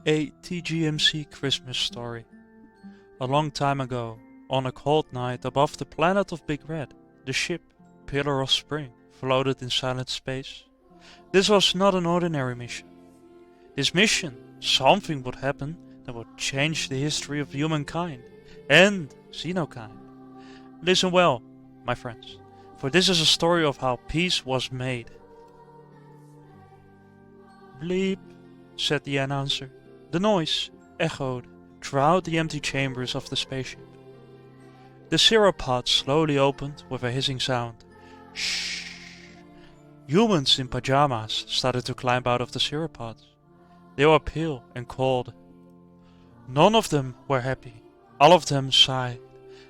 A TGMC Christmas story. A long time ago, on a cold night above the planet of Big Red, the ship, Pillar of Spring, floated in silent space. This was not an ordinary mission. This mission, something would happen that would change the history of humankind and xenokind. Listen well, my friends, for this is a story of how peace was made. Bleep, said the announcer. The noise echoed throughout the empty chambers of the spaceship. The syrup slowly opened with a hissing sound. Shh! Humans in pajamas started to climb out of the syrup pods. They were pale and cold. None of them were happy. All of them sighed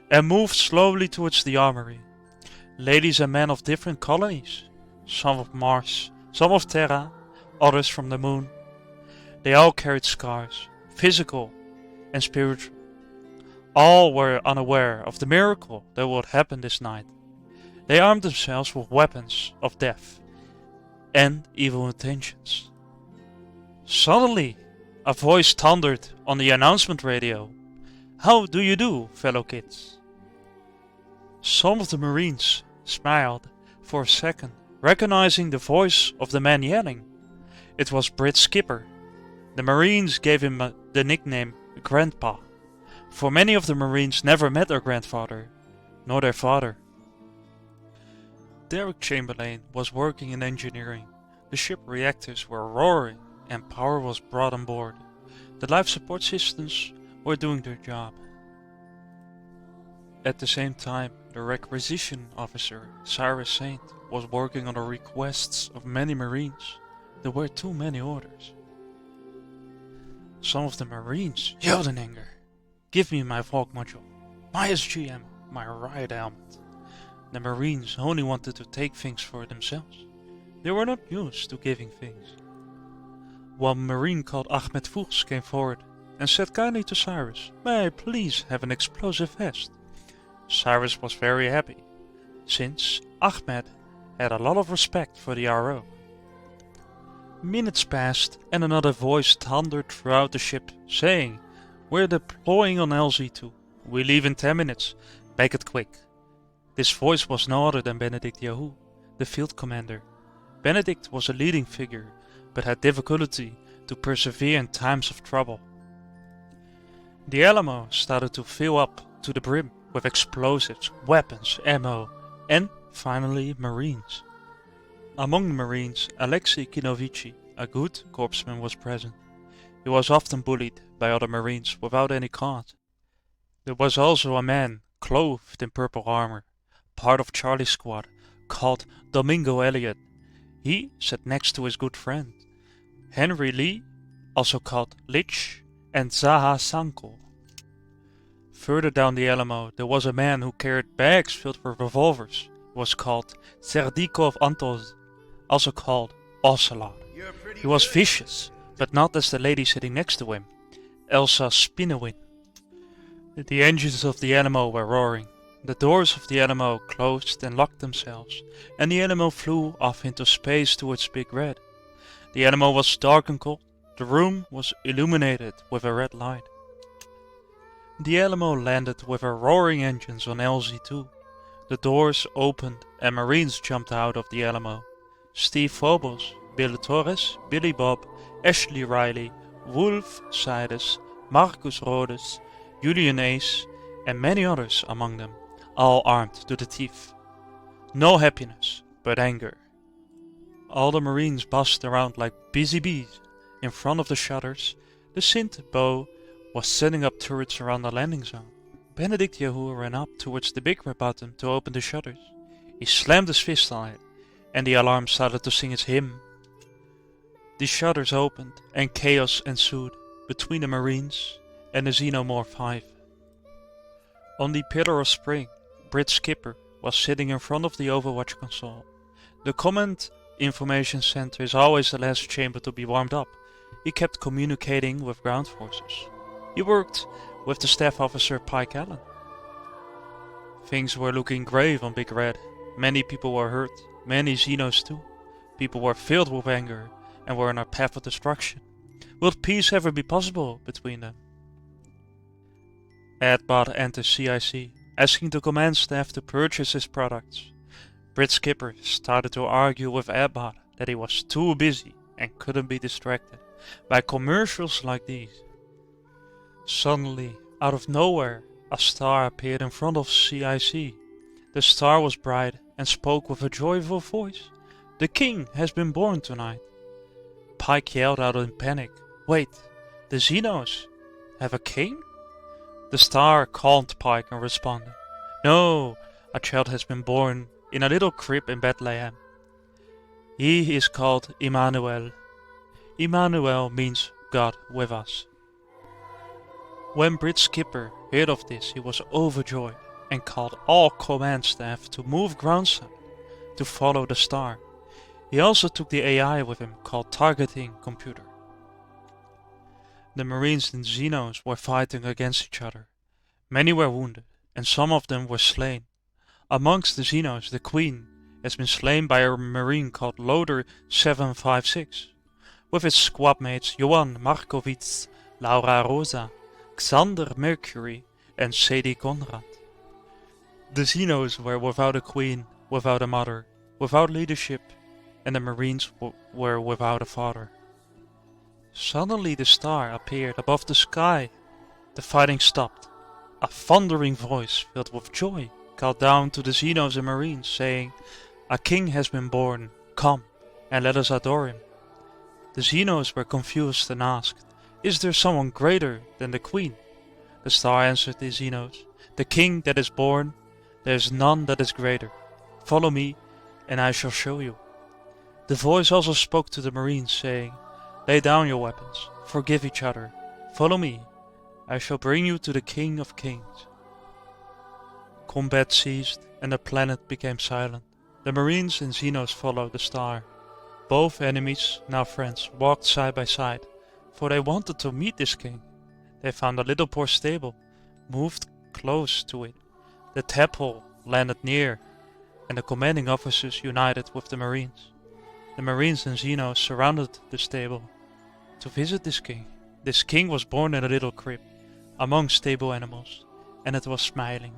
and moved slowly towards the armory. Ladies and men of different colonies, some of Mars, some of Terra, others from the moon. They all carried scars, physical and spiritual. All were unaware of the miracle that would happen this night. They armed themselves with weapons of death and evil intentions. Suddenly, a voice thundered on the announcement radio. How do you do, fellow kids? Some of the Marines smiled for a second, recognizing the voice of the man yelling. It was Brit Skipper. The Marines gave him the nickname Grandpa, for many of the Marines never met their grandfather, nor their father. Derek Chamberlain was working in engineering. The ship reactors were roaring and power was brought on board. The life support systems were doing their job. At the same time, the requisition officer, Cyrus Saint, was working on the requests of many Marines. There were too many orders. Some of the Marines yelled in anger. Give me my Valk module, my SGM, my riot helmet. The Marines only wanted to take things for themselves. They were not used to giving things. One Marine called Ahmed Fuchs came forward and said kindly to Cyrus, May I please have an explosive vest? Cyrus was very happy, since Ahmed had a lot of respect for the RO. Minutes passed and another voice thundered throughout the ship, saying, We're deploying on LZ2. We leave in 10 minutes. Make it quick. This voice was no other than Benedict Yahoo, the field commander. Benedict was a leading figure, but had difficulty to persevere in times of trouble. The Alamo started to fill up to the brim with explosives, weapons, ammo, and finally Marines. Among the Marines, Alexei Kinovici, a good corpsman, was present. He was often bullied by other Marines without any cause. There was also a man clothed in purple armor, part of Charlie's squad, called Domingo Elliott. He sat next to his good friend, Henry Lee, also called Lich, and Zaha Sanko. Further down the Alamo, there was a man who carried bags filled with revolvers. He was called Serdikov Antos, also called Ocelot. He was vicious, but not as the lady sitting next to him, Elsa Spinowin. The engines of the Alamo were roaring. The doors of the Alamo closed and locked themselves, and the Alamo flew off into space towards Big Red. The Alamo was dark and cold. The room was illuminated with a red light. The Alamo landed with her roaring engines on LZ2. The doors opened and Marines jumped out of the Alamo. Steve Phobos, Bill Torres, Billy Bob, Ashley Riley, Wolf Sides, Marcus Rhodes, Julian Ace, and many others among them, all armed to the teeth. No happiness, but anger. All the Marines buzzed around like busy bees. In front of the shutters, the synth bow was setting up turrets around the landing zone. Benedict Yahoo ran up towards the big red button to open the shutters. He slammed his fist on it, and the alarm started to sing its hymn. The shutters opened, and chaos ensued between the Marines and the Xenomorph 5. On the Pillar of Spring, Brit Skipper was sitting in front of the Overwatch console. The Command Information Center is always the last chamber to be warmed up. He kept communicating with ground forces. He worked with the staff officer Pike Allen. Things were looking grave on Big Red. Many people were hurt, many Xenos too. People were filled with anger and were on a path of destruction. Will peace ever be possible between them? Adbot enters CIC, asking the command staff to purchase his products. Brit Skipper started to argue with Adbot that he was too busy and couldn't be distracted by commercials like these. Suddenly, out of nowhere, a star appeared in front of CIC. The star was bright and spoke with a joyful voice. "The king has been born tonight." Pike yelled out in panic, "Wait, the Xenos have a king?" The star calmed Pike and responded, "No, a child has been born in a little crib in Bethlehem. He is called Emmanuel. Emmanuel means God with us." When Brit Skipper heard of this, he was overjoyed and called all command staff to move groundside to follow the star. He also took the AI with him called Targeting Computer. The Marines and Xenos were fighting against each other. Many were wounded, and some of them were slain. Amongst the Xenos, the Queen has been slain by a Marine called Loader 756, with his squad mates Johan Markowitz, Laura Rosa, Xander Mercury, and Sadie Conrad. The Xenos were without a queen, without a mother, without leadership, and the Marines were without a father. Suddenly the star appeared above the sky. The fighting stopped. A thundering voice filled with joy called down to the Xenos and Marines, saying, "A king has been born. Come, and let us adore him." The Xenos were confused and asked, "Is there someone greater than the queen?" The star answered the Xenos, "The king that is born, there is none that is greater. Follow me, and I shall show you." The voice also spoke to the Marines, saying, "Lay down your weapons, forgive each other, follow me, I shall bring you to the King of Kings." Combat ceased and the planet became silent. The Marines and Xenos followed the star. Both enemies, now friends, walked side by side, for they wanted to meet this king. They found a little poor stable, moved close to it. The tadpole landed near, and the commanding officers united with the Marines. The Marines and Xenos surrounded the stable to visit this king. This king was born in a little crib, among stable animals, and it was smiling.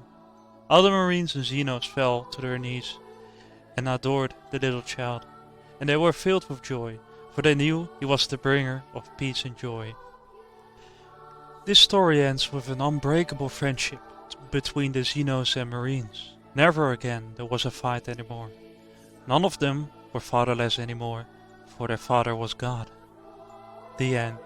All the Marines and Xenos fell to their knees and adored the little child, and they were filled with joy, for they knew he was the bringer of peace and joy. This story ends with an unbreakable friendship between the Xenos and Marines. Never again there was a fight anymore. None of them were fatherless anymore, for their father was God. The end.